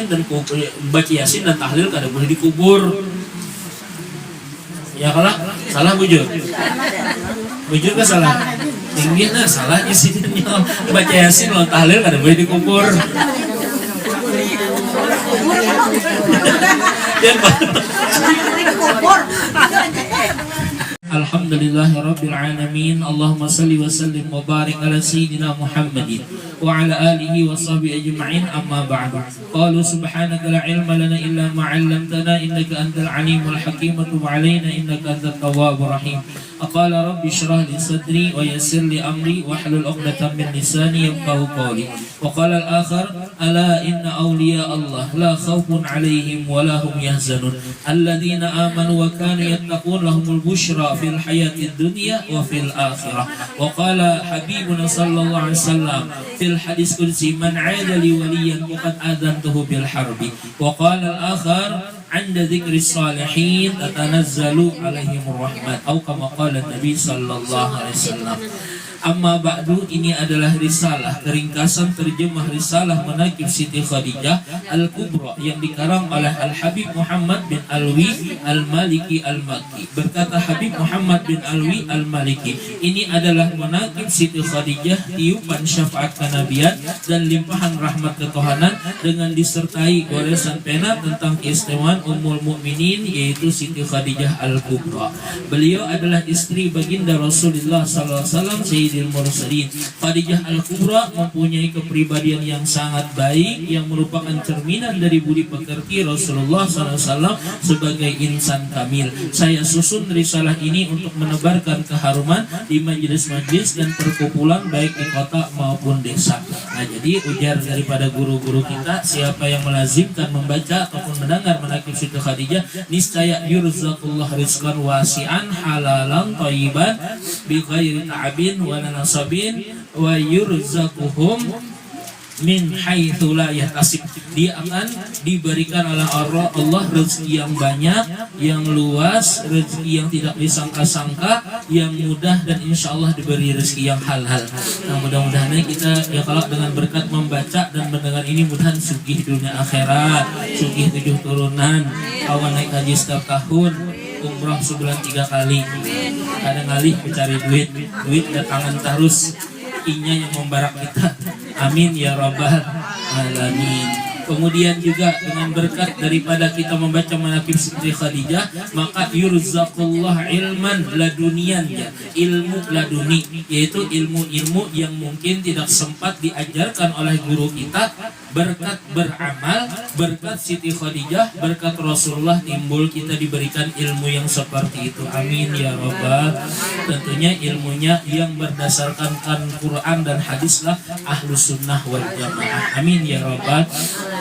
dan baca yasin dan tahlil kada boleh dikubur. Ya kalau salah bujur ke salah tinggi nah salah isinya baca yasin lawan tahlil kada boleh dikubur. Alhamdulillahirabbil alamin. Allahumma salli wa sallim wa barik ala sayyidina Muhammadin wa ala alihi wa sahbihi ajma'in. Amma ba'du. Qalu subhanaka la ilma lana illa ma 'allamtana innaka antal alimul hakim wa tub 'alaina innaka antat tawwabur rahim. Aqala rabbi shrah li sadri wa yassir li amri wa hlul 'uqdatam min lisani yafqahu qawli. Wa qala al-akhar ala inna awliya Allah la khawfun 'alaihim wa la hum yahzanun alladhina amanu wa kanu yattaqun lahumul bushra fil hayatid dunya wa fil akhirah. Wa qala habibuna sallallahu alaihi wasallam fil hadis qudsi man 'ada li waliyan faqad adantuhu bil harbi. Wa qala al-akhar 'inda dzikri salihin tatanazzalu 'alaihimur rahmat atau kama qala Nabi sallallahu alaihi wasallam. Amma ba'du, ini adalah risalah keringkasan terjemah risalah Manaqib Siti Khadijah Al-Kubra yang dikarang oleh Al-Habib Muhammad bin Alwi Al-Maliki Al-Makki. Berkata Habib Muhammad bin Alwi Al-Maliki, ini adalah Manaqib Siti Khadijah, tiupan syafaat kenabian dan limpahan rahmat ketuhanan dengan disertai goresan pena tentang keistimewaan Ummul Mukminin yaitu Siti Khadijah Al-Kubra. Beliau adalah istri baginda Rasulullah sallallahu alaihi wasallam Sayyidil Mursalin. Khadijah Al-Kubra mempunyai kepribadian yang sangat baik yang merupakan cerminan dari budi pekerti Rasulullah SAW sebagai insan kamil. Saya susun risalah ini untuk menebarkan keharuman di majelis-majelis dan perkumpulan baik di kota maupun desa. Nah, jadi ujar daripada guru-guru kita, siapa yang melazimkan membaca ataupun mendengar Manaqib Siti Khadijah niscaya yurzaqullah rizqan wasi'an halalan thayyiban bi ghairi ta'abin wa nasabin wa yurzaquhum min haitsu la yahtasib. Dia akan diberikan oleh Allah rezeki yang banyak, yang luas, rezeki yang tidak disangka-sangka, yang mudah, dan insya Allah diberi rezeki yang halal. Nah, mudah-mudahan kita ya kalau dengan berkat membaca dan mendengar ini mudahan sugih dunia akhirat, sugih 7 turunan, awan naik haji setiap tahun, umrah sebulan 3 kali. Kadang ngalih mencari duit datangan terus, inya yang membarak kita. Amin ya rabbal alamin. Kemudian juga dengan berkat daripada kita membaca Manaqib Siti Khadijah, maka yurzaqullah ilman ladunian, ya, ilmu laduni, yaitu ilmu-ilmu yang mungkin tidak sempat diajarkan oleh guru kita. Berkat beramal, berkat Siti Khadijah, berkat Rasulullah timbul kita diberikan ilmu yang seperti itu. Amin ya rabbal. Tentunya ilmunya yang berdasarkan Quran dan hadislah ahlus sunnah wal jamaah. Amin ya rabbal.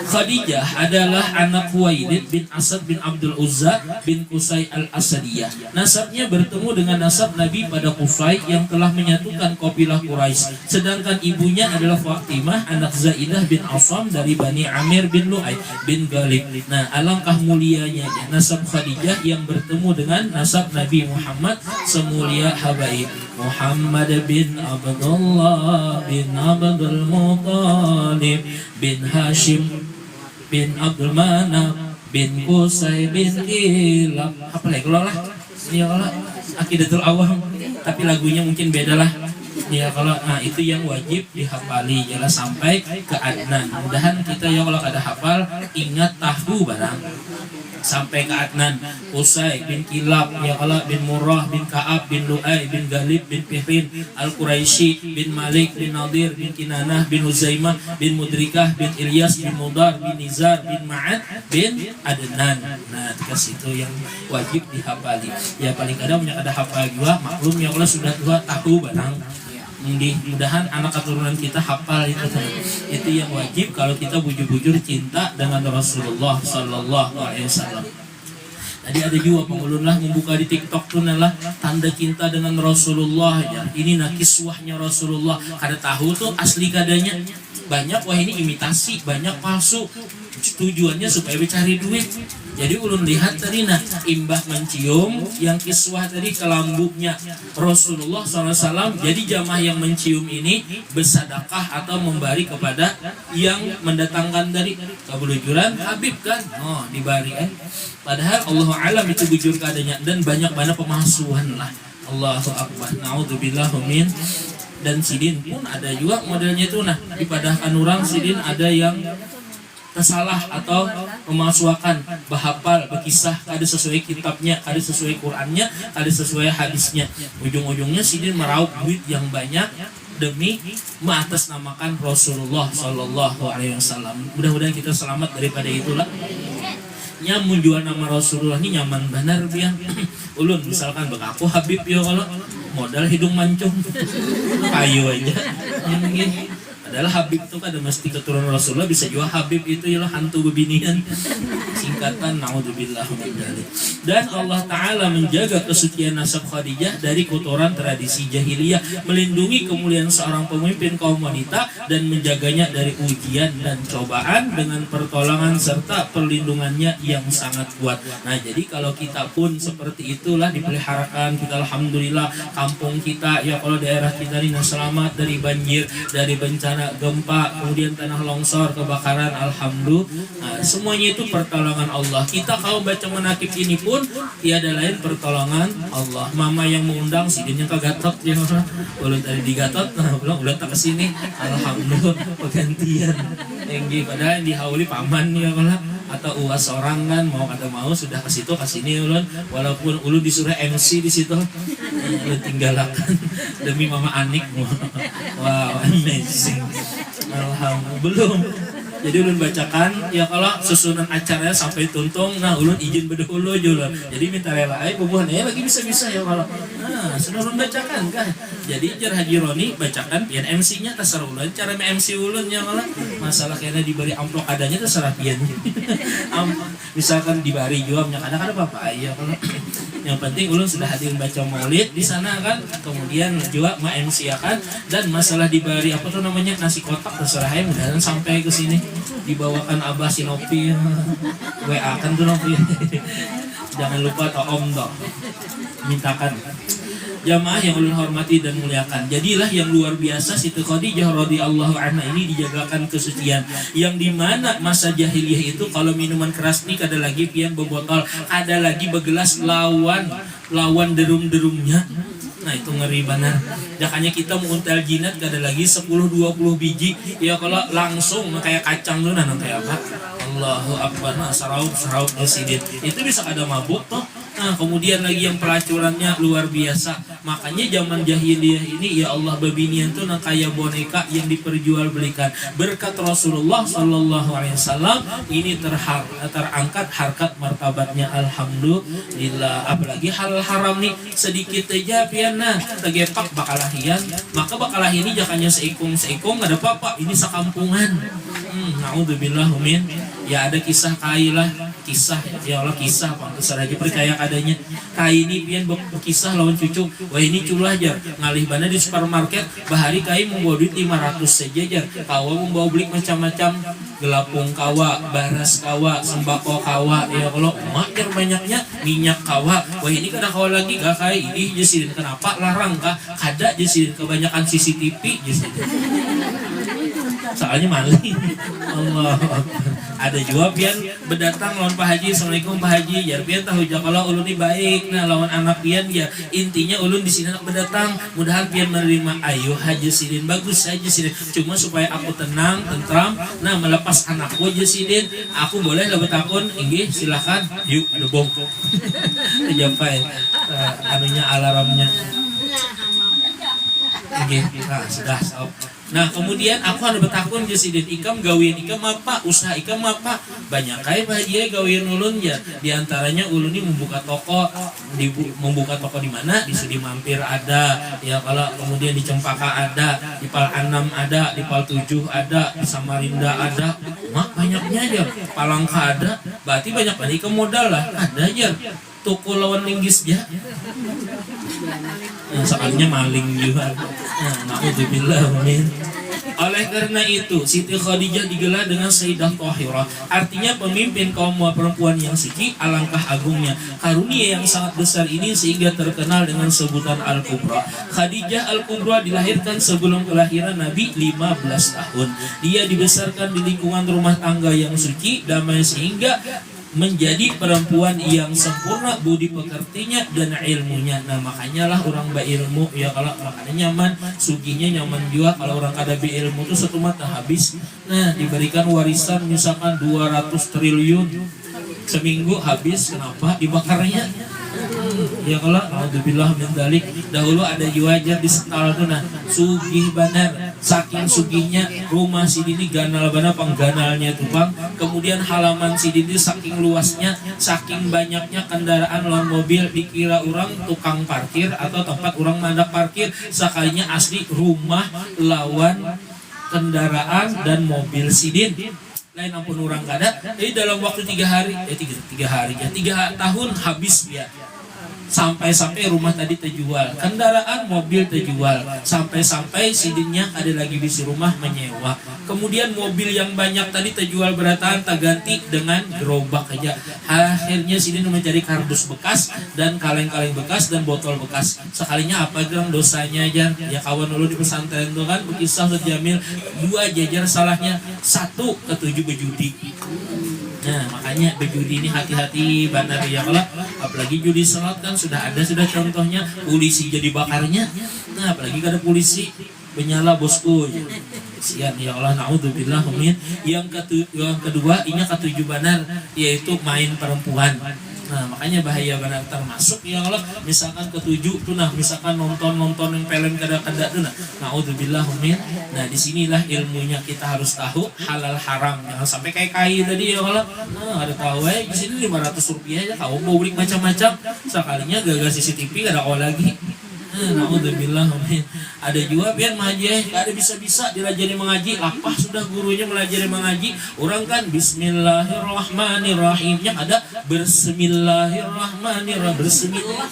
Khadijah adalah anak Khuwailid bin Asad bin Abdul Uzza bin Qusay al-Asadiyah. Nasabnya bertemu dengan nasab Nabi pada Qusay yang telah menyatukan kabilah Quraisy. Sedangkan ibunya adalah Fatimah anak Zaidah bin Asam dari Bani Amir bin Lu'ay bin Ghalib. Nah, alangkah mulianya nasab Khadijah yang bertemu dengan nasab Nabi Muhammad semulia habaib. Muhammad bin Abdullah bin Abdul Muttalib bin Hashim bin Abdul Manaf bin Qusay bin Kilab. Apa lagi kalau lah? Ya Allah, Aqidatul Awam. Tapi lagunya mungkin beda lah. Ya kalau itu yang wajib dihafali jelas sampai ke Adnan. Mudahan kita ya kalau ada hafal ingat tahu barang sampai ke Adnan. Qusay bin Kilab, ya Allah, bin Murrah bin Ka'ab bin Lu'ay bin Ghalib bin Fihrin Al-Quraisy bin Malik bin Nadir bin Kinanah bin Uzaimah bin Mudrikah bin Ilyas bin Mudar bin Nizar bin Ma'ad bin Adnan. Nah, kasih itu yang wajib dihafali. Ya paling kadang punya ada hafal juga, maklum ya Allah sudah tua tahu barang. Mudah-mudahan anak keturunan kita hafal itu yang wajib kalau kita bujur-bujur cinta dengan Rasulullah Sallallahu Alaihi Wasallam. Tadi ada juga pengulun lah membuka di TikTok tuh nalah tanda cinta dengan Rasulullah ya. Ini nakiswahnya Rasulullah. Kada tahu tuh asli kadanya banyak, wah ini imitasi, banyak palsu. tujuannya supaya cari duit. Jadi ulun lihat tadi imbah mencium yang kiswah tadi ke lambungnya Rasulullah SAW. Jadi jamaah yang mencium ini bersedekah atau memberi kepada yang mendatangkan dari kebelujuran Habib kan, dibari kan. Padahal Allah alam itu bujur keadanya, dan banyak banget pemalsuan lah. Allahu Akbar, naudzubillah min. Dan sidin pun ada juga modelnya itu dipadahkan orang sidin ada yang tersalah atau memalsuakan, bahapal, berkisah, ada sesuai kitabnya, ada sesuai Qurannya, ada sesuai hadisnya. Ujung-ujungnya sidin meraup duit yang banyak demi mengatasnamakan Rasulullah Sallallahu Alaihi Wasallam. Mudah-mudahan kita selamat daripada itulah. Nyamun jual nama Rasulullah ini nyaman benar biang. Ulun misalkan bekaku Habib ya, kalau modal hidung mancung kayu aja yang mungkin adalah Habib itu kan ada mesti keturunan Rasulullah, bisa juga Habib itu ialah hantu bebinian, singkatan naudzubillah min dzalik. Dan Allah Ta'ala menjaga kesucian nasab Khadijah dari kotoran tradisi jahiliyah, melindungi kemuliaan seorang pemimpin kaum wanita dan menjaganya dari ujian dan cobaan dengan pertolongan serta perlindungannya yang sangat kuat. Nah, jadi kalau kita pun seperti itulah dipeliharakan, kita alhamdulillah kampung kita ya, kalau daerah kita ini selamat dari banjir, dari bencana gempa, kemudian tanah longsor, kebakaran, alhamdulillah. Nah, semuanya itu pertolongan Allah. Kita kalau baca menakib ini pun tiada lain pertolongan Allah. Mama yang mengundang sidinnya kagatot ya, ulun tadi digatot, belum udah tak kesini, alhamdulillah pergantian. Yang padahal dihauli paman ya kalau atau uas orang kan mau kata mau sudah ke situ ke sini ulun, walaupun ulun disuruh MC di situ, ulun tinggalkan demi Mama Anik. Wow, amazing. Alhamdulillah. Belum. Jadi ulun bacakan ya kalau susunan acaranya sampai tuntung, ulun izin bedahulu aja. Jadi minta rela bubuhan lagi bisa-bisa ya kalau. Sudah ulun bacakan kan. Jadi jar Haji Roni bacakan pian MC-nya terserah ulun, cara MC ulun ya kalau. Masalah kayaknya diberi amplop adanya terserah pian. Misalkan dibari juga kadang-kadang apa ya kalau. Yang penting ulun sudah hadir baca maulid di sana kan, kemudian juga MC akan, dan masalah dibari apa tuh namanya nasi kotak terserah ya, mudah-mudahan sampai ke sini dibawakan Abah Sinopi, WA kan tuh Nopi. Jangan lupa toh Om toh mintakan. Jamaah yang ulun hormati dan muliakan, jadilah yang luar biasa Siti Khadijah radhiyallahu anha ini dijagakan kesucian, yang dimana masa jahiliyah itu kalau minuman keras nih kada lagi pian bebotol, ada lagi begelas lawan derum-derumnya. Nah itu ngeri benar. Makanya kita mau untel jinat gak ada lagi 10-20 biji ya, kalau langsung kayak kacang tuh kayak apa, Allahu Akbar, saraup sidin itu bisa ada mabuk toh. Nah kemudian lagi yang pelacurannya luar biasa. Makanya zaman jahiliyah ini ya Allah babinian tuh kayak boneka yang diperjualbelikan. Berkat Rasulullah Sallallahu Alaihi Wasallam ini terangkat harkat martabatnya, alhamdulillah. Apalagi hal haram nih sedikit aja piana tegepak bakalahian, maka bakalahi ini jangannya seikung ada apa-apa, ini sekampungan. Naudzubillah min. Ya ada kisah kailah, kisah ya Allah, kisah pantas aja percaya adanya. Kai ini pian berkisah lawan cucu, wah ini culah aja ngalih bana di supermarket, bahari kai membawa duit 500 saja aja. Kawa membawa beli macam-macam, gelapung kawa, baras kawa, sembako kawa, ya kalau makin banyaknya minyak kawa. Wah ini kada kawa lagi gak kai ini jesidin, kenapa larang kah? Kada jesidin, kebanyakan CCTV jesidin. Soalnya maling. Allah. Ada juga pian berdatang lawan Pak Haji, Assalamualaikum Pak Haji, ya pian tahu aja kalau ulun ini baik. Nah lawan anak pian ya intinya ulun di sini berdatang, mudahan pian menerima. Ayo Haji Sidin, bagus Haji Sidin, cuma supaya aku tenang, tentram. Nah melepas anakku Haji Sidin, aku boleh lebet akun, inggih silakan. Yuk ada bom. Terjapai anunya alarmnya. Inggih, nah sudah stop. Nah kemudian aku ada betakun jesidin ikam gawian ikam apa, usaha ikam apa, banyak kaya bahagia gawian ulun ya. Di antaranya ulun ini membuka toko, membuka toko di mana? Di Sudi Mampir ada, ya kalau kemudian di Cempaka ada, di Pal 6 ada, di Pal 7 ada, di Samarinda ada, mak banyaknya aja. Palangka ada, berarti banyak banget ikam modal lah, ada aja. Tuku lawan linggis ya. Soalnya maling juga. Naudzubillah min. Oleh Oleh karena itu Siti Khadijah digelar dengan Sayyidah Thahirah, artinya pemimpin kaum perempuan yang suci. Alangkah agungnya karunia yang sangat besar ini sehingga terkenal dengan sebutan Al-Kubra. Khadijah Al-Kubra dilahirkan sebelum kelahiran Nabi 15 tahun. Dia dibesarkan di lingkungan rumah tangga yang suci, damai, sehingga menjadi perempuan yang sempurna budi pekertinya dan ilmunya. Nah makanya lah orang berilmu ya, kalau makanya nyaman, sugihnya nyaman juga. Kalau orang kada berilmu tuh satu mata habis. Nah diberikan warisan misalkan 200 triliun, seminggu habis. Kenapa? Dibakarnya. Ya kalau alhamdulillah min dzalik. Dahulu ada juajar di Sental tuh, nah sugih banar, saking sugihnya rumah si Dini ganal bana pangganalnya tuh bang. Kemudian halaman si Dini saking luasnya, saking banyaknya kendaraan lawan mobil, dikira orang tukang parkir atau tempat orang mandak parkir. Sekalinya asli rumah lawan kendaraan dan mobil sidin. Lain ampun orang kada. Jadi dalam waktu 3 hari, 3 tahun habis dia. Sampai-sampai rumah tadi terjual, kendaraan mobil terjual, sampai-sampai sidinnya ada lagi di rumah menyewa. Kemudian mobil yang banyak tadi terjual berataan tak ganti dengan gerobak aja. Akhirnya sidin mencari kardus bekas dan kaleng-kaleng bekas dan botol bekas. Sekalinya apa gerang dosanya aja ya kawan dulu di pesantren itu kan berkisah Jamil 2 jajar salahnya, 1 ketujuh berjudi. Nah makanya berjudi ini hati-hati benar ya, kalau apalagi judi slot kan sudah contohnya, polisi jadi bakarnya. Nah apalagi kada polisi menyala bosku sian ya Allah, naudzubillah min. Yang kedua ini ketujuh benar, yaitu main perempuan. Nah makanya bahaya benar, termasuk ya Allah misalkan ketujuh tuh, nah misalkan nonton yang film kada-kada tuh, nah naudzubillah min. Nah disinilah ilmunya kita harus tahu halal haram, jangan sampai kayak kayu tadi ya Allah. Nah ada tahu di sini 500 rupiah aja kau mau beli macam-macam, sekalinya gagal CCTV kada kau lagi. Naudzubillah min. Ada juga pian mengaji kada bisa-bisa dilajari mengaji, apa sudah gurunya melajari mengaji. Orang kan bismillahirrahmanirrahimnya ada bersmillahirrahmanirrahim, bersmillah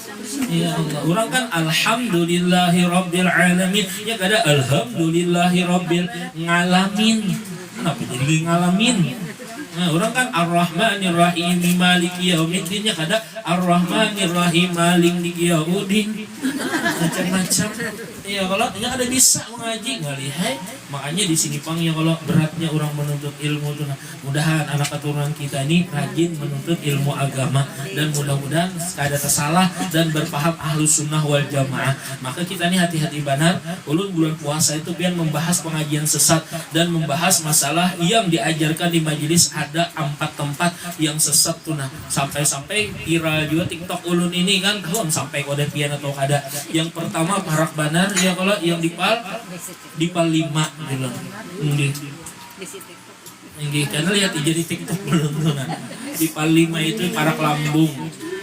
ya Allah. Orang kan alhamdulillahirabbil alamin ya kada alhamdulillahirabbil ngalamin. Kenapa jadi ngalamin? Nah, orang kan Ar-Rahmanir-Rahim Maliki Yaumiddin ya kada Ar-Rahmanir-Rahim Maliki Yaumiddin. Macam-macam. Ya kalau ini ada bisa mengaji ngalihai. Makanya di sini pang ya kalau beratnya orang menuntut ilmu tuh, nah, mudahan anak keturunan kita ini rajin menuntut ilmu agama dan mudah-mudahan kada tersalah dan berpaham ahlus sunnah wal jamaah. Maka kita ini hati-hati benar. Ulun bulan puasa itu biar membahas pengajian sesat dan membahas masalah yang diajarkan di majelis. Ada 4 tempat yang sesat tuh, nah sampai-sampai viral juga TikTok ulun ini kan, belum sampai kode pian atau kada. Yang pertama parak banar ya kalau yang di pal 5 gitu. Nggih, karena lihat jadi TikTok belum tuh, nah di pal 5 itu parak lambung,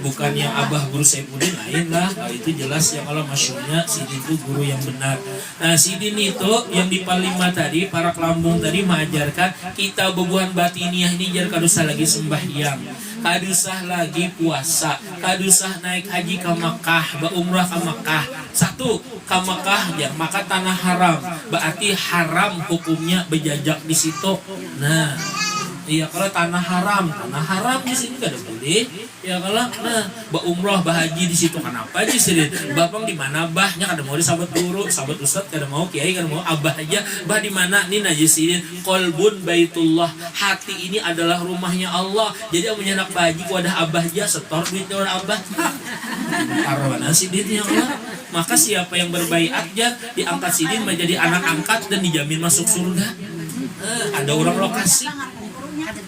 bukan yang Abah Guru Saifuddin, lain lah. Nah, itu jelas ya kalau masyhurnya Sidin itu guru yang benar. Nah Sidin itu yang di pal 5 tadi, parak lambung tadi mengajarkan kita bebuan batiniah ini jar kadusah lagi sembahyang, kadusah lagi puasa, kadusah naik haji ke Makkah, umrah ke Makkah. 1 ke Makkah jar, maka tanah haram, berarti haram hukumnya berjajak di situ. Nah iya kalau tanah haram di sini kada boleh. Ya kalau nah umrah bahaji di situ kenapa di sini? Bapang di mana bahnya kada mau di sahabat guru, sahabat ustad kada mau, kiai kada mau, abah aja bah di mana nih najisin qalbun baitullah, hati ini adalah rumahnya Allah. Jadi amun anak bahaji ku ada abah aja setor duitnya orang abah. Arwana sidin ya Allah. Maka siapa yang berbaiat aja diangkat sidin menjadi anak angkat dan dijamin masuk surga. Ada orang lokasi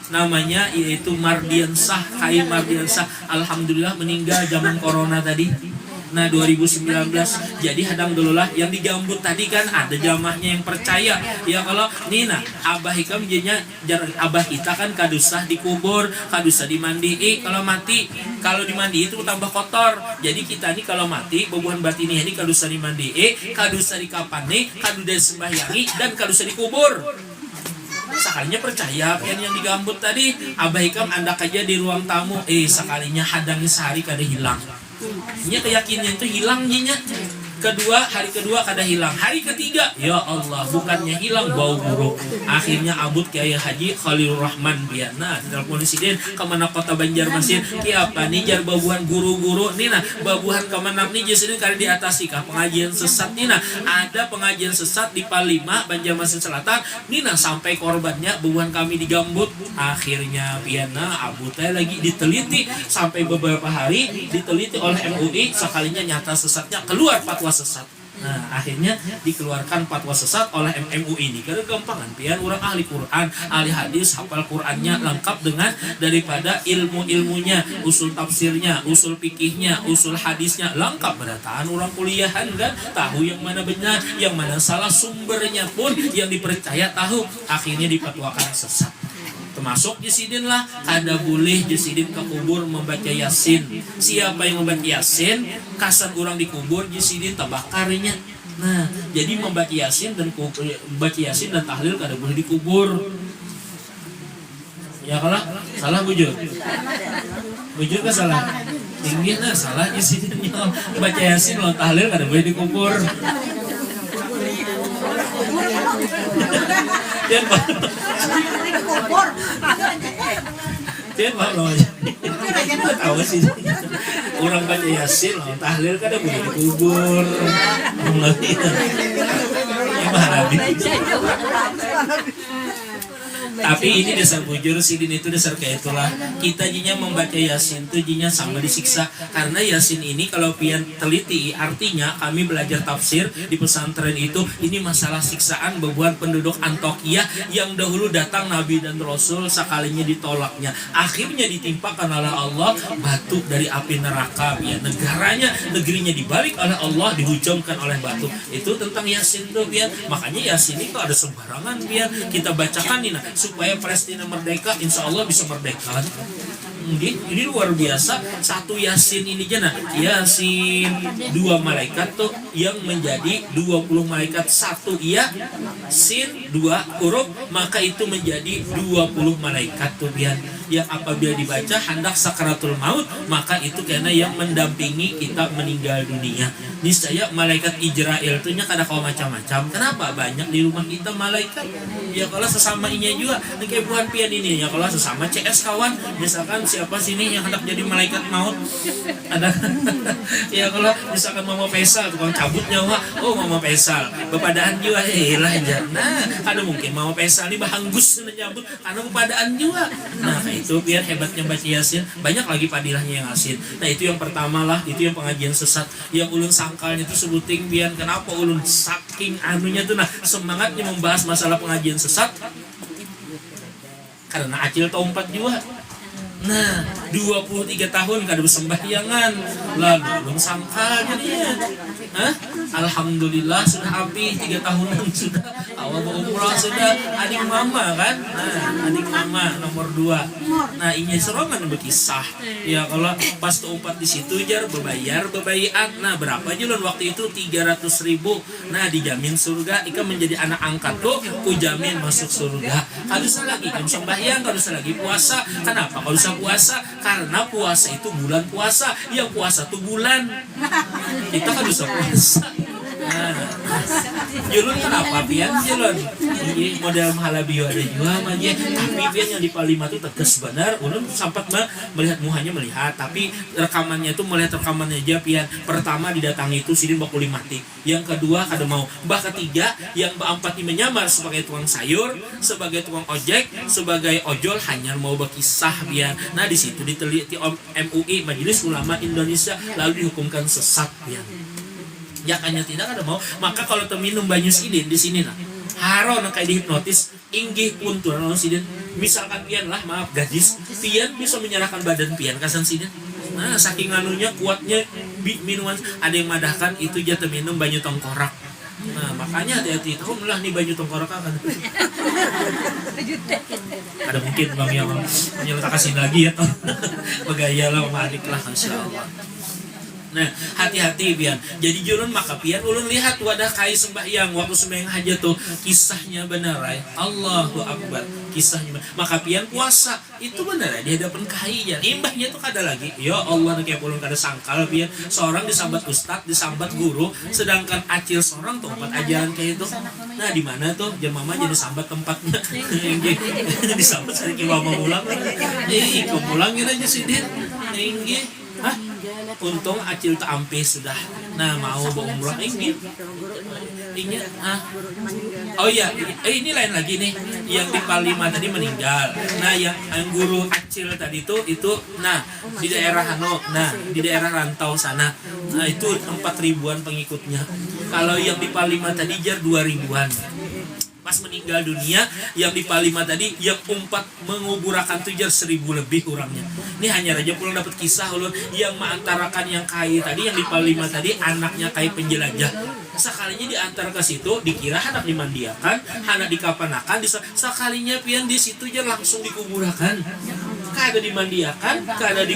namanya yaitu Mardiansah, Kai Mardiansah, alhamdulillah meninggal zaman corona tadi. Nah 2019, jadi hadang dululah yang di Gambut tadi kan ada jamaahnya yang percaya ya kalau nih nah abah ikam jadinya abah kita kan kadusah dikubur, kadusah dimandi, kalau mati kalau dimandi itu tambah kotor. Jadi kita nih kalau mati bebuhan batini ini kadusah dimandi, kadusah dikapani, kadusah sembahyangi dan kadusah dikubur. Sekalinya percaya kan yang digambut tadi, abah ikam andak aja di ruang tamu, sekalinya hadangnya sehari kada hilang. Nya keyakinan itu hilang nya. hari kedua kada hilang. Hari ketiga, ya Allah, bukannya hilang, bau buruk. Akhirnya abut Kiai Haji Khalilur Rahman pian. Nah, telepon sidin ke mana kota Banjarmasin, ki apa nih jar babuhan guru-guru nih nah, babuhan ke mana nih jadi kali di atas kah pengajian sesat nih nah. Ada pengajian sesat di Palima Banjarmasin Selatan nih nah, sampai korbannya babuhan kami digambut. Akhirnya pian abutnya lagi diteliti sampai beberapa hari diteliti oleh MUI, sekalinya nyata sesatnya keluar fatwa sesat. Nah, akhirnya dikeluarkan fatwa sesat oleh MUI ini. Karena gampangan pian orang ahli Quran, ahli hadis, hafal Qurannya lengkap dengan daripada ilmu-ilmunya, usul tafsirnya, usul fikihnya, usul hadisnya lengkap, berataan orang kuliahan kan, tahu yang mana benar, yang mana salah, sumbernya pun yang dipercaya tahu. Akhirnya dipatwakan sesat. Termasuk Jesidin lah, ada boleh Jesidin ke kubur membaca Yasin. Siapa yang membaca Yasin, kasan orang dikubur Jesidin tabakarinya. Nah, jadi membaca Yasin dan baca Yasin dan tahlil kada boleh dikubur. Ya kalau salah bujur. Bujur kan salah. Tinggi nah salah Jesidin baca Yasin lo tahlil kada boleh dikubur. Dan dia mau tahu sih orang baca Yasin loh tahlil kan boleh dikubur gimana tapi ini dasar bujur sidin itu dasar kayak itulah kita jinya membaca Yasin itu jinya sama disiksa karena Yasin ini kalau pian teliti artinya kami belajar tafsir di pesantren itu ini masalah siksaan bebuan penduduk Antioquia yang dahulu datang Nabi dan Rasul sekalinya ditolaknya akhirnya ditimpakan oleh Allah batu dari api neraka ya negaranya negerinya dibalik oleh Allah dihujamkan oleh batu itu tentang Yasin tuh pian makanya Yasin itu ada sembarangan pian kita bacakan nih nah supaya Palestina merdeka, insya Allah bisa merdeka. Ini luar biasa. Satu Yasin ini jana Yasin 2 malaikat tuh yang menjadi 20 malaikat. Satu Yasin 2 huruf maka itu menjadi 20 malaikat tuh biar yang apabila dibaca hendak sakaratul maut maka itu karena yang mendampingi kita meninggal dunia. Niscaya malaikat Israel tuh nya kada kau macam-macam. Kenapa banyak di rumah kita malaikat? Ya kalau sesama inya juga kayak buhan pian ini ya kalau sesama CS kawan misalkan siapa sini yang hendak jadi malaikat maut ada ya kalau misalkan Mama Faisal tukang cabut nyawa oh Mama Faisal bepadaan juga lah aja nah ada mungkin Mama Faisal ini bahanggus nyabut karena bepadaan juga nah itu biar hebatnya baca Yasin banyak lagi padilahnya yang asin nah itu yang pertama lah itu yang pengajian sesat yang ulun sangkalnya itu sebuting biar kenapa ulun saking anunya tuh nah semangatnya membahas masalah pengajian sesat karena acil tahun 4 juga nah 23 tahun kada bersembahyangan lalu belum sangka jadinya Alhamdulillah sudah habis 3 tahunan sudah awal berumrah sudah adik mama kan nah adik mama nomor 2 nah ini serongan berkisah ya kalau pas tuh 4 di situ jar berbayar bebayian nah berapa julan waktu itu 300.000 nah dijamin surga ikan menjadi anak angkat tuh ku jamin masuk surga kalau usah lagi kan sembahyang kalau usah lagi puasa kenapa kalau usah puasa karena puasa itu bulan puasa yang puasa tuh bulan kita kan usah puasa nah Julun kenapa pian Julun ini model mahalabio ada juga aja tapi pian yang di Palima tuh tegas benar ulun sempat melihat muhanya melihat tapi rekamannya tuh melihat rekamannya aja pian pertama didatangi itu sidin bakuli mati yang kedua kada mau bah ketiga yang keempat ini menyamar sebagai tukang sayur sebagai tukang ojek sebagai ojol hanya mau berkisah pian nah di situ diteliti MUI Majelis Ulama Indonesia lalu dihukumkan sesat pian ya kanya tidak ada mau maka kalau minum banyu sidin di sini nah haro kayak dihipnotis inggih pun tuh sidin misalkan pian lah maaf gadis pian bisa menyerahkan badan pian kasan sidin nah saking anunya kuatnya minuman ada yang madahkan itu jatuh minum banyu tengkorak nah makanya hati-hati tahu lah nih banyu tengkorak kan ada mungkin bang yang tak kasih lagi ya toh begaya lah malik lah insyaallah Nah, hati-hati pian. Jadi julun maka pian ulun lihat wadah kai sembahyang waktu sembahyang hajat tuh kisahnya benar ay. Allahu Akbar. Kisahnya benar. Maka pian puasa itu benar ay, di hadapan kai ya. Imbahnya tuh kada lagi. Ya Allah kayak ulun kada sangkal pian. Seorang disambat ustad, disambat guru, sedangkan acil seorang tuh tempat ajaran kayak itu. Nah, di mana tuh jemaah jadi sambat tempatnya. Disambat sari ki mama pulang. Ikut pulang gitu aja sidin. Inggih. Hah? Untung acil tak ampe sudah. Nah, mau umrah ingin. Oh iya, ini lain lagi nih. Yang di Palima tadi meninggal. Nah, yang guru acil tadi itu nah di daerah di daerah rantau sana. Nah, itu 4.000-an pengikutnya. Kalau yang di Palima tadi jar 2.000-an. Pas meninggal dunia yang di Palima tadi yang umpat menguburakan tujar 1.000 lebih orangnya. Ini hanya raja pulang dapat kisah ulun yang mengantarakan yang kai tadi yang di Palima tadi anaknya kai penjelajah. Sekalinya diantar ke situ dikira anak dimandiakan, anak dikapanakan, sekalinya pian di situ aja langsung dikuburakan. Kada dimandiakan, kada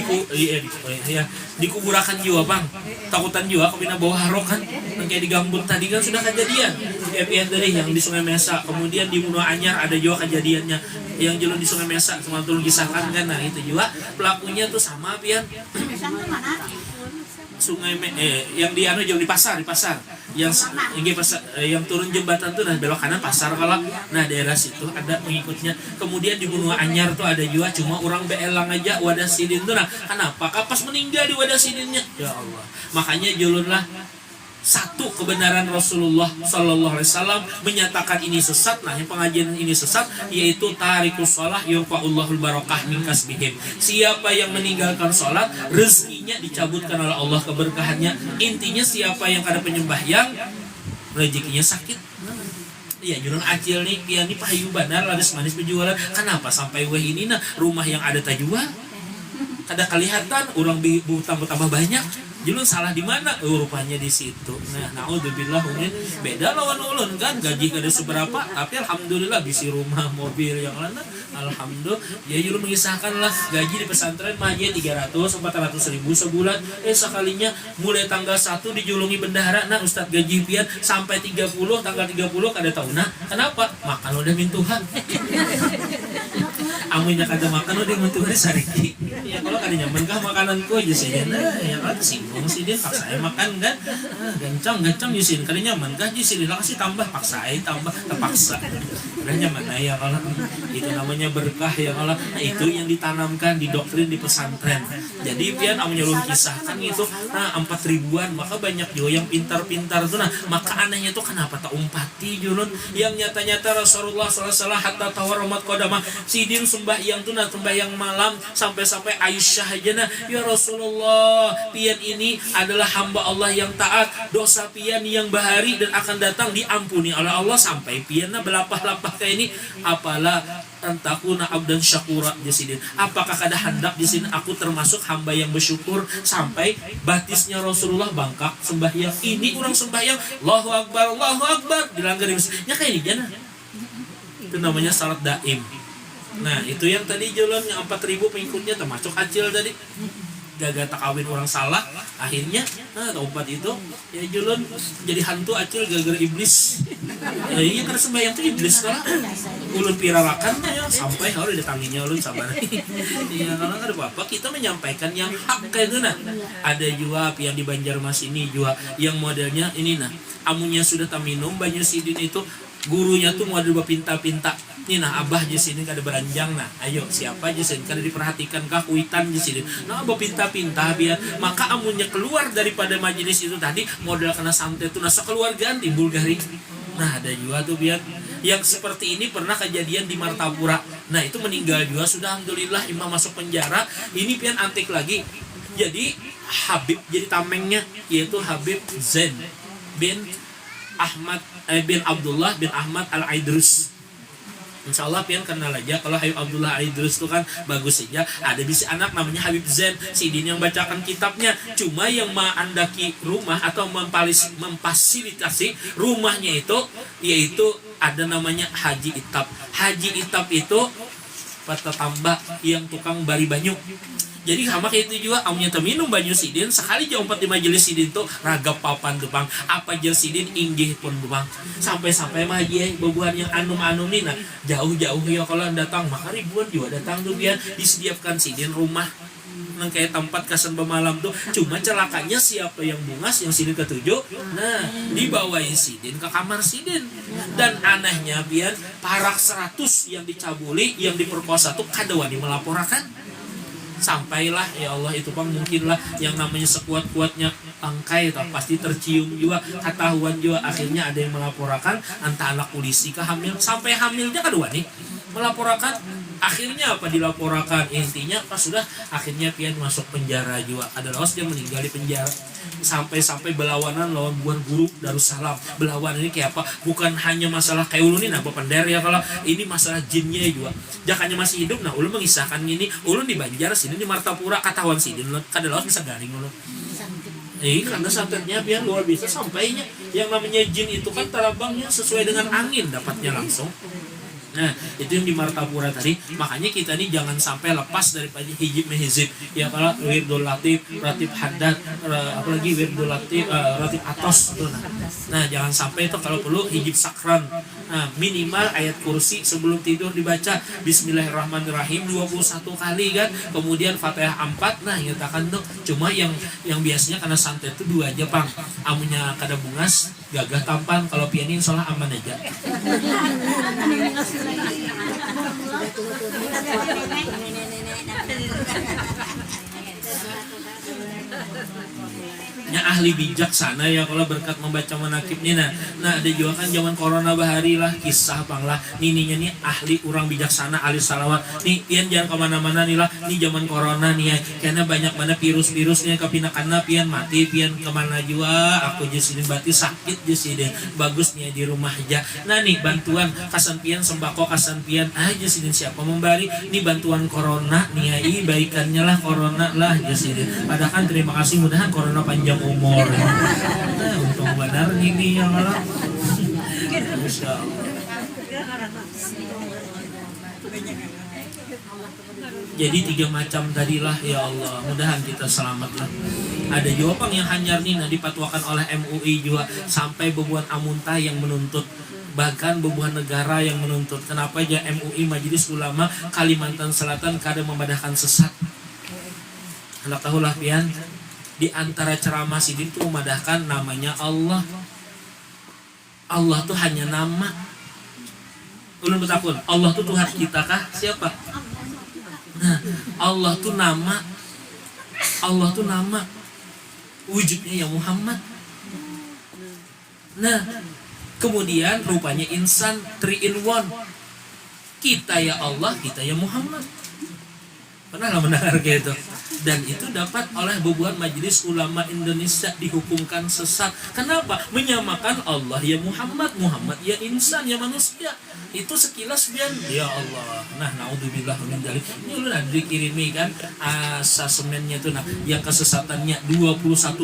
dikuburakan juga bang. Takutan juga kemina bawa harok kan. Kayak di Gambut tadi kan sudah kejadian. Pian tadi yang di Sungai Mesa, kemudian di Munua Anyar ada juga kejadiannya. Yang jelun di Sungai Mesa, cuma turun kisahkan kan. Nah itu juga pelakunya tuh sama pian. Yang di di pasar yang turun jembatan tuh nah belok kanan pasar kalau nah daerah situ ada pengikutnya. Kemudian di Benua Anyar tuh ada juga cuma orang beelang aja wadah sidin tuh nah kenapa pas meninggal di wadah sidinnya ya Allah. Makanya julunlah satu kebenaran Rasulullah Sallallahu Alaihi Wasallam menyatakan ini sesat. Nah, yang pengajian ini sesat yaitu tarikus shalah yurfa'ullahul barakah min kasbihim. Siapa yang meninggalkan sholat rezekinya dicabutkan oleh Allah keberkahannya. Intinya siapa yang kada penyembahyang rezekinya sakit. Iya, jurun acil nih, ya nih pahayu benar laris manis penjualan. Kenapa sampai weh ini nah rumah yang ada tajual kada kelihatan orang bertambah banyak. Julun salah di mana? Rupanya di situ. Nah, naudzubillah beda lawan ulun kan gaji kada seberapa, tapi alhamdulillah bisi rumah, mobil yang lain. Alhamdulillah. Ya julun mengisahkan lah gaji di pesantren mah 300-400 ribu sebulan. Sekalinya mulai tanggal 1 dijulungi bendahara, nah Ustadz gaji pian sampai 30 tanggal 30 kada tahu. Nah, kenapa? Makan udah mintuhan. Amunya kada makan udah mintuhan sariki. Ya kalau kada nyaman kah makananku aja sih. Nah, ya kan singgung sih dia paksa saya makan kan. Gancang di sini kada nyaman kah di sini lah kasih tambah paksa tambah terpaksa. Udah nyaman ya kalau itu namanya berkah ya kalau nah, itu yang ditanamkan di doktrin di pesantren. Jadi pian amunya ulun kisahkan itu nah 4.000-an maka banyak juga yang pintar-pintar tuh nah maka anehnya tuh kenapa tak umpati julun yang nyata-nyata Rasulullah SAW hatta tawarramat qadamah sidin sembahyang tuh nah sembahyang malam sampai Aisyah aja nah ya Rasulullah pian ini adalah hamba Allah yang taat dosa pian yang bahari dan akan datang diampuni oleh Allah sampai pian nah belapah-lapah kayak ini apalah antakuna abdan syakura di sini. Apakah kada hendak di sini aku termasuk hamba yang bersyukur sampai batisnya Rasulullah bangkak sembahyang ini orang sembahyang Allahu Akbar dilanggar ya kayak ini jana. Itu namanya salat daim. Nah itu yang tadi jalan yang 4.000 pengikutnya termasuk acil tadi gagal tak kawin orang salah akhirnya tempat itu ya julun jadi hantu acil gara-gara iblis iya karena sembahyang itu iblis lah ulun pirarakan ya sampai harus ditanginya ulun sabar iya kalau ada apa-apa kita menyampaikan yang hak kayak itu nah ada juga yang di Banjarmasin ini juga yang modelnya ini nah amunya sudah tak minum banyak sidin itu gurunya tuh mau ada pinta-pinta ini nah abah di sini kada beranjang nah ayo siapa di sini kada diperhatikan kah kuitan di sini nah abah pinta-pinta biar maka amunnya keluar daripada majelis itu tadi modal kena santet tuh nah sekeluargaan timbul garing nah ada juga tuh biar yang seperti ini pernah kejadian di Martapura nah itu meninggal juga sudah alhamdulillah imam masuk penjara ini pian antik lagi jadi Habib jadi tamengnya yaitu Habib Zain bin Ahmad bin Abdullah bin Ahmad Al-Aidrus. Insya Allah pian kenal aja kalau Habib Abdullah Al-Aidrus itu kan bagus saja. Ada bisi anak namanya Habib Zain, sidin yang bacakan kitabnya. Cuma yang mengandaki rumah atau memfasilitasi rumahnya itu yaitu ada namanya Haji Itap. Haji Itap itu petetambak yang tukang bari banyu. Jadi sama kayak itu juga amunya teu minum banyu sidin sekali jauh 4 di majelis sidin tuh ragap papan tuh bang apa jeung sidin inggih pun tuh bang sampai mah haji bebuhan yang anum-anum nih nah jauh-jauh ya kalau datang maka ribuan juga datang tuh biar disediakan sidin rumah nang kayak tempat kasan pemalam tuh cuma celakanya siapa yang bungas yang sidin ketujuh nah dibawain sidin ke kamar sidin dan anehnya biar parak 100 yang dicabuli yang diperkosa tuh kada wani melaporkan sampailah ya Allah itu bang mungkinlah yang namanya sekuat-kuatnya angkai tak pasti tercium juga ketahuan juga akhirnya ada yang melaporkan entah anak polisi ke hamil sampai hamilnya kedua nih melaporkan akhirnya apa dilaporkan intinya pas sudah akhirnya pian masuk penjara juga ada lawas dia meninggal di penjara sampai berlawanan lawan buan guru Darussalam berlawan ini kayak apa bukan hanya masalah kayak ulun ini apa pendar ya kalau ini masalah jinnya juga jakanya masih hidup nah ulun mengisahkan gini ulun di Banjar sini di Martapura ketahuan sini kada lawas bisa garing ulun karena santetnya biar luar biasa sampainya yang namanya jin itu kan tarabangnya sesuai dengan angin dapatnya langsung. Nah itu yang di Martapura tadi makanya kita nih jangan sampai lepas daripada hijib mehizib ya kalau wirdul latif ratib haddad apalagi wirdul latif ratib atos tuh nah jangan sampai itu kalau perlu hijib sakran nah minimal ayat kursi sebelum tidur dibaca bismillahirrahmanirrahim 21 kali kan kemudian fatihah 4 nah nyatakan tuh cuma yang biasanya karena santet itu 2 aja pang amunya kada bungas gagah tampan kalau pianin soalnya aman aja nya ahli bijaksana ya kalau berkat membaca manakibnya nah ada juga kan zaman corona bahari lah kisah panglah nininya nih ahli orang bijaksana ahli salawat nih pian jangan kemana-mana nih lah nih zaman corona nih ya karena banyak mana virus-virusnya kepinakanna pian mati pian kemana juga aku jesidin berarti sakit jesidin bagus nih di rumah aja nah nih bantuan kasan pian sembako kasan pian aja jesidin siapa memberi nih bantuan corona nih ya baikannya lah corona lah jesidin padahal kan terima kasih mudahan corona panjang umur nah untung benar ini yang malah Masya Allah. Jadi 3 macam tadilah ya Allah mudahan kita selamat lah ada jawaban yang hanyar nih nah dipatwakan oleh MUI juga sampai bebuan amuntah yang menuntut bahkan bebuhan negara yang menuntut kenapa aja MUI Majelis Ulama Kalimantan Selatan kada memadahkan sesat anak tahulah pian di antara ceramah sidin itu memadahkan namanya Allah. Allah tuh hanya nama. Ulun bertakun, Allah tuh Tuhan kita kah? Siapa? Nah, Allah tuh nama. Allah tuh nama. Wujudnya ya Muhammad. Nah, kemudian rupanya insan 3 in 1. Kita ya Allah, kita ya Muhammad. Pernah lah mendengar kayak itu? Dan itu dapat oleh bebuan Majelis Ulama Indonesia dihukumkan sesat. Kenapa? Menyamakan Allah ya Muhammad, Muhammad ya insan ya manusia. Itu sekilas biar ya Allah. Nah, naudzubillah min dzalik. Ini udah dikirimi kan asasemennya tuh nah yang kesesatannya 21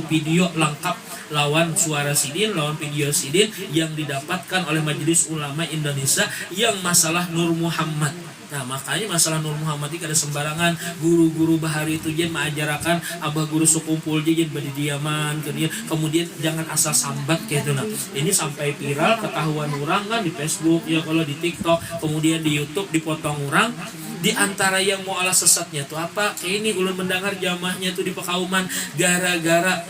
video lengkap lawan suara sidin, lawan video sidin yang didapatkan oleh Majelis Ulama Indonesia yang masalah Nur Muhammad. Nah makanya masalah Nur Muhammad ini kada sembarangan guru-guru bahari itu jen mengajarkan abah guru sekumpul jen badi diaman kemudian jangan asal sambat kayak itu nah ini sampai viral ketahuan orang kan di Facebook ya kalau di TikTok kemudian di YouTube dipotong orang di antara yang mau alas sesatnya tuh apa kayak ini ulun mendengar jamaahnya tuh di Pekauman gara-gara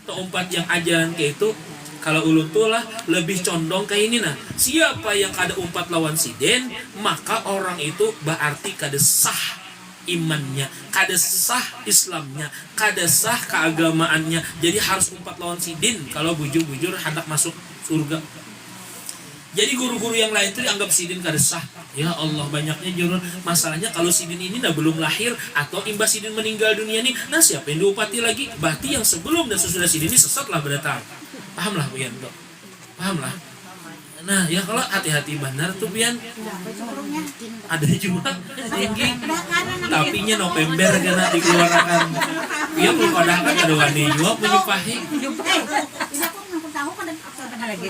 keempat yang ajaran kayak itu kalau ulun tuh lah lebih condong ke ini nah siapa yang kada umpat lawan sidin maka orang itu berarti kada sah imannya kada sah Islamnya kada sah keagamaannya jadi harus umpat lawan sidin kalau bujur-bujur hendak masuk surga. Jadi guru-guru yang lain itu dianggap sidin kada sah. Ya Allah banyaknya jurun masalahnya kalau sidin ini nah belum lahir atau imbas sidin meninggal dunia ini nah siapa yang diupati lagi berarti yang sebelum dan sesudah sidin ini sesat lah berdatang. Paham lah Bian tuh, paham lah. Nah ya kalau hati-hati benar tuh Bian. Ada juga tinggi, tapinya November kena dikeluarkan. Dia belum pada kan ada wani juga menyupahi.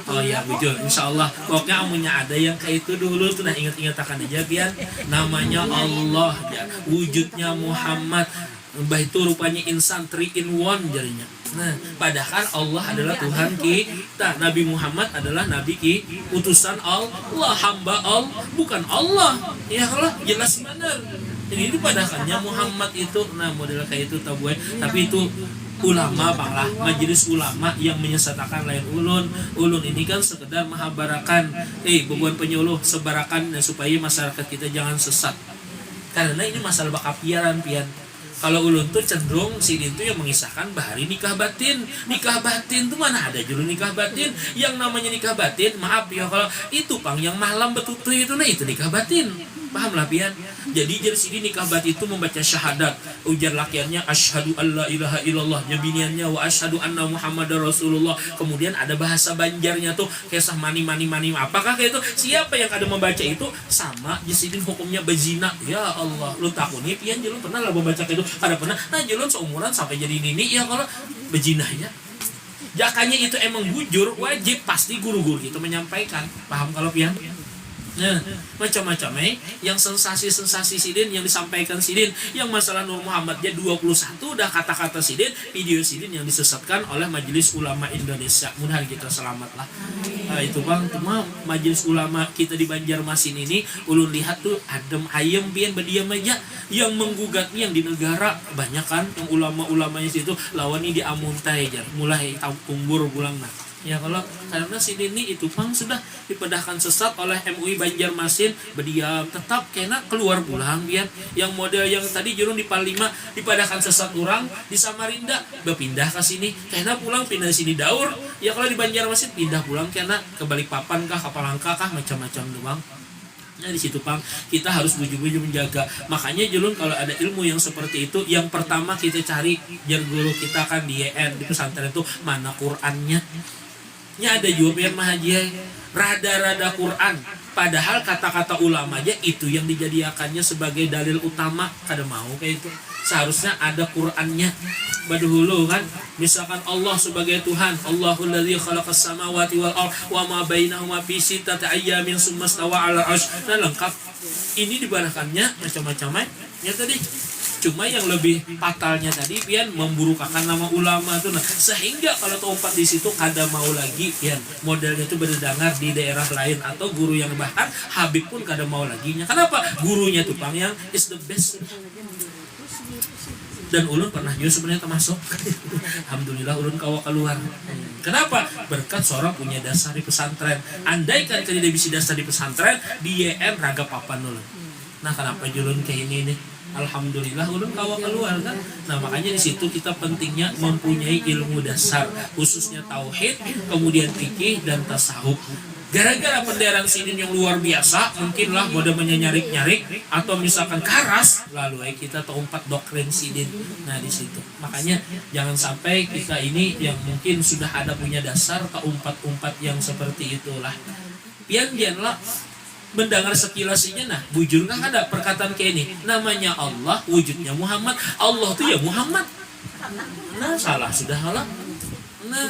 Oh ya bujur, insya Allah. Pokoknya amunya ada yang kayak itu dulu tuh nah ingat-ingat akan aja Bian. Namanya Allah, ya. Wujudnya Muhammad. Mbah itu rupanya insan 3 in 1 jadinya. Nah, padahal Allah adalah Tuhan kita. Nabi Muhammad adalah nabi utusan Allah, hamba Allah, bukan Allah. Ya Allah, jelas benar. Jadi itu padahalnya Muhammad itu model kayak itu tabu. Tapi itu ulama banglah, majelis ulama yang menyesatkan lain ulun ini kan sekedar menghabarakan bebuan penyuluh sebarakan supaya masyarakat kita jangan sesat. Karena ini masalah bakapiaran pian. Kalau ulun tuh cenderung sidin tuh yang mengisahkan bahari nikah batin tuh mana ada juru nikah batin. Yang namanya nikah batin, maaf ya kalau itu pang yang malam betul itu itu nikah batin. Paham lah pian. Jadi sini nikah batin itu membaca syahadat, ujar lakiannya asyhadu alla ilaha illallah, nyabiniannya wa asyhadu anna muhammadar rasulullah. Kemudian ada bahasa Banjarnya tuh kisah mani. Apakah kayak itu? Siapa yang ada membaca itu sama jasidin hukumnya bezina. Ya Allah, lu takuni pian jelun pernah lah membaca itu? Ada pernah? Nah jelun seumuran sampai jadi nini ya kalau bezinahnya. Jakanya itu emang bujur, wajib pasti guru-guru itu menyampaikan. Paham kalau pian? Nah, macam-macam yang sensasi-sensasi sidin yang disampaikan sidin, yang masalah Nur Muhammad ya 21 udah kata-kata sidin, video sidin yang disesatkan oleh Majelis Ulama Indonesia. Mudah kita selamatlah. Nah, itu bang, cuma Majelis Ulama kita di Banjarmasin ini ulun lihat tuh adem ayem pian berdiam aja. Yang menggugatnya yang di negara banyak kan yang ulama-ulamanya situ lawan ini diamuntai aja, mulai kumbur pulang nah. Ya kalau karena sini itu pang sudah dipedahkan sesat oleh MUI Banjarmasin berdiam tetap kena keluar pulang biar yang model yang tadi jurun di Palima dipedahkan sesat orang di Samarinda berpindah ke sini kena pulang pindah sini Daur ya kalau di Banjarmasin pindah pulang kena ke Balikpapan kah Kapalangka kah macam-macam tuh bang. Nah di situ pang kita harus buju-buju menjaga. Makanya jelun kalau ada ilmu yang seperti itu yang pertama kita cari jar guru kita kan di YN di pesantren itu mana Qurannya. Nya ada juga yang mahajiyah rada-rada Quran padahal kata-kata ulama aja itu yang dijadikannya sebagai dalil utama kada mau kayak itu seharusnya ada Qurannya baduhulu kan misalkan Allah sebagai Tuhan Allahul ladzi khalaqas samawati wal ardh wa ma bainahuma fi sittati ayyamin tsumma stawa 'ala arsy nah lengkap ini dibarakannya macam-macam ya tadi. Cuma yang lebih fatalnya tadi pian memburukakan nama ulama tuh nah sehingga kalau tempat di situ kada mau lagi pian modelnya itu berdengar di daerah lain atau guru yang bahkan Habib pun kada mau lagi nya. Kenapa? Gurunya tuh pang yang is the best. Dan ulun pernah juga sebenarnya termasuk. Alhamdulillah ulun kawa keluar. Kenapa? Berkat seorang punya dasar di pesantren. Andaikan tidak bisa dasar di pesantren di YN raga papan ulun. Nah kenapa julun kayak ini nih? Alhamdulillah ulun kawa keluar kan. Nah makanya di situ kita pentingnya mempunyai ilmu dasar khususnya tauhid, kemudian fikih dan tasawuf. Gara-gara penderan sidin yang luar biasa, mungkinlah bodoh menyarik-nyarik atau misalkan karas, lalu kita terumpat doktrin sidin. Nah di situ. Makanya jangan sampai kita ini yang mungkin sudah ada punya dasar terumpat-umpat yang seperti itulah. Pian-pianlah mendengar sekilasnya nah bujur kan ada perkataan kayak ini namanya Allah wujudnya Muhammad Allah tuh ya Muhammad nah salah sudah halah nah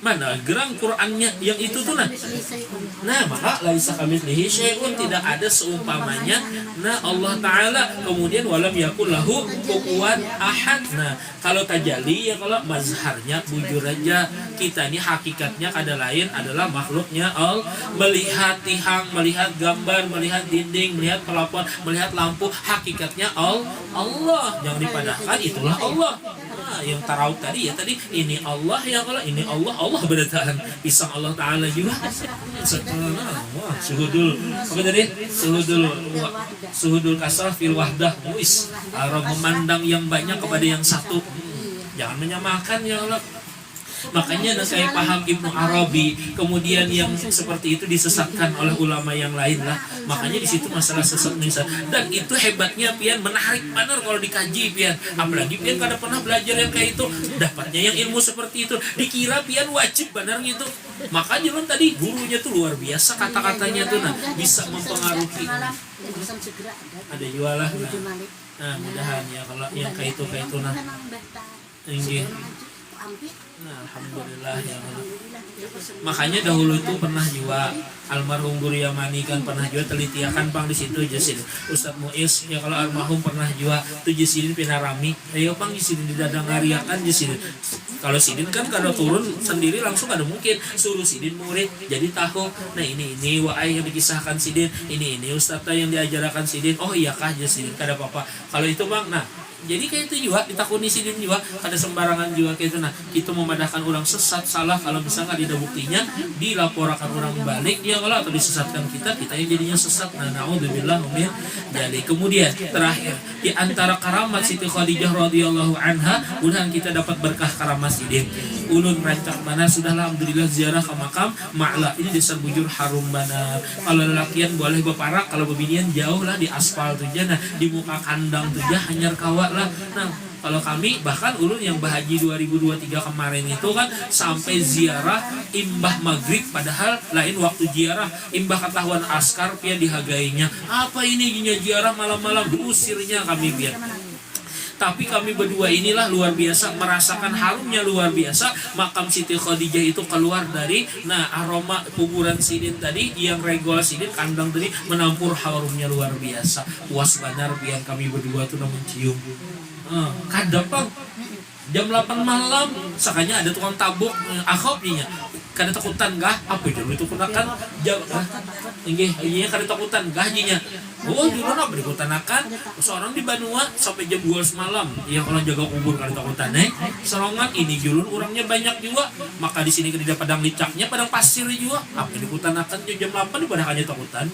mana gerang Qur'annya yang itu tuh nah maka laisa kamitslihi syai'un tidak ada seumpamanya nah Allah taala kemudian walam yakul lahu kufuwan ahad. Nah kalau tajalli ya kalau mazharnya bujur aja kita ini hakikatnya ada lain adalah makhluknya Allah melihat tihang melihat gambar melihat dinding melihat pelapon melihat lampu hakikatnya Allah yang dipadahkan itulah Allah. Nah, yang taraut tadi ya tadi ini Allah ya kalau ini Allah berdasarkan pisang Allah Ta'ala juga wah suhudul apa tadi suhudul kasrah fil wahdah wis memandang yang banyak kepada yang satu jangan menyamakan ya Allah. Makanya saya paham Ibnu Arabi kemudian yang seperti itu disesatkan oleh ulama yang lain lah. Makanya di situ masalah sesat dan itu hebatnya pian menarik benar kalau dikaji pian apalagi pian kada pernah belajar yang kayak itu dapatnya yang ilmu seperti itu dikira pian wajib benar gitu. Makanya kan tadi gurunya tuh luar biasa kata-katanya tuh nah bisa mempengaruhi ada jualah nah mudahan ya kalau yang kayak itu nah ini Nah, alhamdulillah ya Allah. Makanya dahulu itu pernah juga almarhum Guru Yamani kan pernah juga telitiakan pang di situ jasin Ustadz Muiz ya kalau almarhum pernah juga tuh jasin pinarami ayo pang jasin di dadang ngariakan jasin kalau sidin kan kalau turun sendiri langsung ada mungkin suruh sidin murid jadi tahu nah ini waai yang dikisahkan sidin ini Ustadz yang diajarkan sidin oh iya kah jasin kada apa-apa kalau itu bang nah jadi kayak itu juga ditakuni sidin juga ada sembarangan juga kayak itu nah kita memadahkan orang sesat salah kalau misalnya ada buktinya dilaporkan orang balik dia kalau atau disesatkan kita yang jadinya sesat nah naudzubillah min jadi kemudian terakhir di antara karamat Siti Khadijah radhiyallahu anha mudah kita dapat berkah karamat sidin ulun rancak mana sudah alhamdulillah ziarah ke makam Ma'la ini desa Bujur harum banar kalau lelakian boleh beparak kalau bebinian jauh lah di aspal tuh nah di muka kandang tuh hanyar kawat lah. Nah, kalau kami bahkan ulun yang bahaji 2023 kemarin itu kan sampai ziarah imbah maghrib padahal lain waktu ziarah imbah ketahuan askar pia dihagainya. Apa ini ziarah malam-malam diusirnya kami biar. Tapi kami berdua inilah luar biasa merasakan harumnya luar biasa makam Siti Khadijah itu keluar dari aroma kuburan sidin tadi yang regol sidin kandang tadi menampur harumnya luar biasa puas benar biar kami berdua tuh mencium kadang bang jam 8 malam sakanya ada tukang tabuk akhopnya kada takutan gah apa itu kunakan jam ini kada takutan gajinya oh dulu nak berikutanakan seorang di Banua sampai jam 12 malam ya kalau jaga kubur kada takutan serongan ini julun orangnya banyak juga maka di sini kada padang licaknya padang pasir juga apa dikutanakan jam 8 di padang aja takutan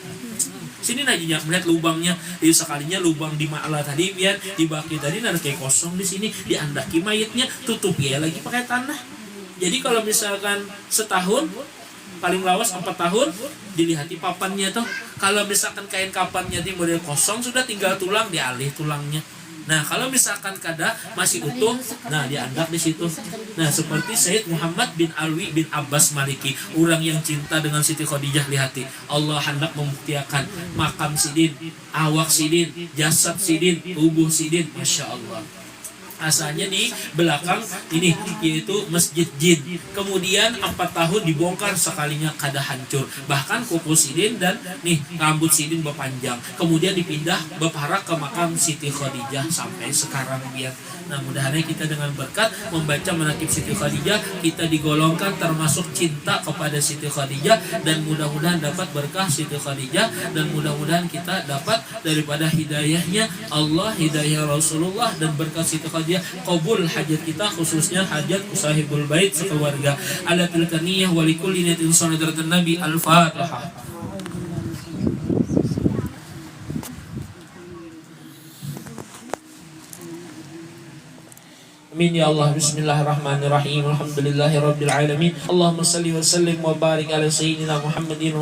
sini najinya melihat lubangnya jadi sekalinya lubang di Ma'la tadi biar dibaki tadi ada kayak kosong di sini diandaki mayatnya tutup ya lagi pakai tanah jadi kalau misalkan setahun paling lawas 4 tahun dilihati papannya tuh kalau misalkan kain kapannya di model kosong sudah tinggal tulang dialih tulangnya nah kalau misalkan kada masih utuh nah diandak di situ nah seperti Sayyid Muhammad bin Alwi bin Abbas Maliki orang yang cinta dengan Siti Khadijah lihati Allah hendak membuktikan makam sidin awak sidin jasad sidin tubuh sidin Masya Allah asalnya di belakang ini yaitu Masjid Jin kemudian 4 tahun dibongkar sekalinya kada hancur bahkan kuku sidin dan rambut sidin berpanjang kemudian dipindah beparak ke makam Siti Khadijah sampai sekarang biar nah mudah-mudahan kita dengan berkat membaca manaqib Siti Khadijah kita digolongkan termasuk cinta kepada Siti Khadijah dan mudah-mudahan dapat berkah Siti Khadijah dan mudah-mudahan kita dapat daripada hidayahnya Allah hidayah Rasulullah dan berkah Siti Khadijah qabul hajat kita khususnya hajat sahibul bait sekeluarga ala tilkaniyah wa likulli niyatin sunnatan nabi al-fatihah. Amin ya Allah bismillahirrahmanirrahim alhamdulillahirabbil alamin Allahumma salli wa sallim wa barik ala sayyidina Muhammadin